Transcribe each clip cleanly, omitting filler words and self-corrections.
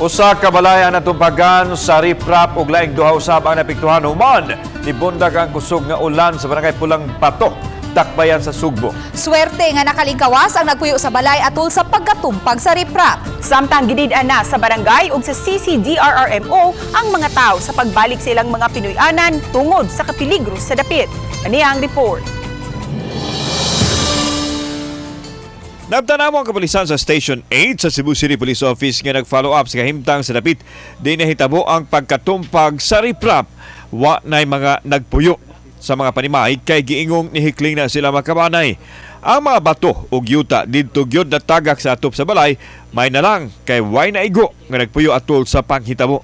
Usa ka balay ang natumpagan sa riprap ug laing duha usab ang napiktuhan human ni bundag ang kusog nga ulan sa barangay Pulang Bato, Dakbayan sa Sugbo. Swerte nga nakalingkawas ang nagpuyo sa balay atol sa pagkatumpag sa riprap. Samtang gidid-an na sa barangay ug sa CCDRRMO ang mga tao sa pagbalik sa ilang mga Pinoy-anan tungod sa kapiligro sa dapit. Kaniya ang report. Nabtana mo ang kapulisan sa Station 8 sa Cebu City Police Office nga nag-follow up sa kahimtang sa dapit. Di nahitabo ang pagkatumpag sa riprap. Wa na'y mga nagpuyo sa mga panimahig kay giingong nihikling na sila makabanay. Ang mga bato ug yuta didto gyud natagak sa atop sa balay, may na lang kay way na igo nga nagpuyo atol sa panghitabo.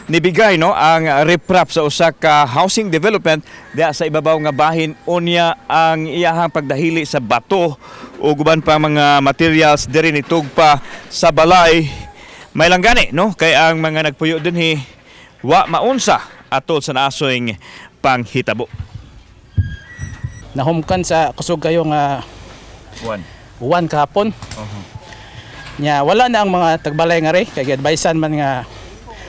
Nibigay ang riprap sa usa ka housing development diha sa ibabaw nga bahin unya ang iyahang pagdahili sa bato o guban pa mga materials diri nitug pa sa balay. May lang gani kay ang mga nagpuyo dinhi wa maunsa atol sa naasoyng panghitabo. Nahumkan sa kusog kayo nga uwan kahapon. Nya wala na ang mga tagbalay nga ri kay advisean man nga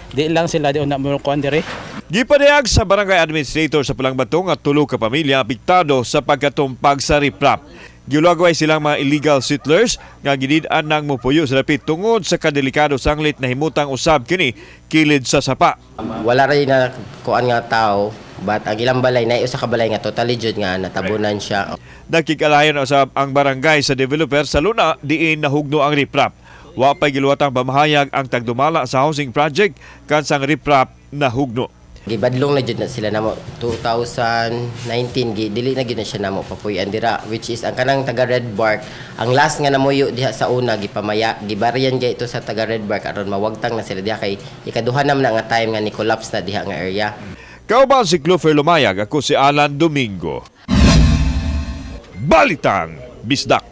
di lang sila di una mo kuan diri. Gipadayag sa barangay administrator sa Pulang Bato nga tulo ka pamilya apektado sa pagkatumpag sa riprap. Giulagway silang mga illegal settlers nga gidid-an nang mopuyo sa dapit tungod sa kadelikado sanglit na himutang usab kini kilid sa sapa. Wala rin na kuan nga tao, but ang ilang balay na usa ka balay nga totally jud nga natabunan siya. Nakikalayon usab ang barangay sa developer sa Luna diin nahugno ang riprap. Wa pay giluwatang pamahayag ang tagdumala sa housing project kansang riprap nahugno. Gibadlong na jud na sila namo 2019 dili na gyud na siya namo papuy andira, which is ang kanang taga Red Bark ang last nga namuyo diha sa una gipamaya gibarian gyud ito sa taga Red Bark aron mawagtang na sila diha kay ikaduha na nga time nga ni collapse na diha nga area. Kauban si Clover Lumayag, ako si Alan Domingo. Balitang Bisdak.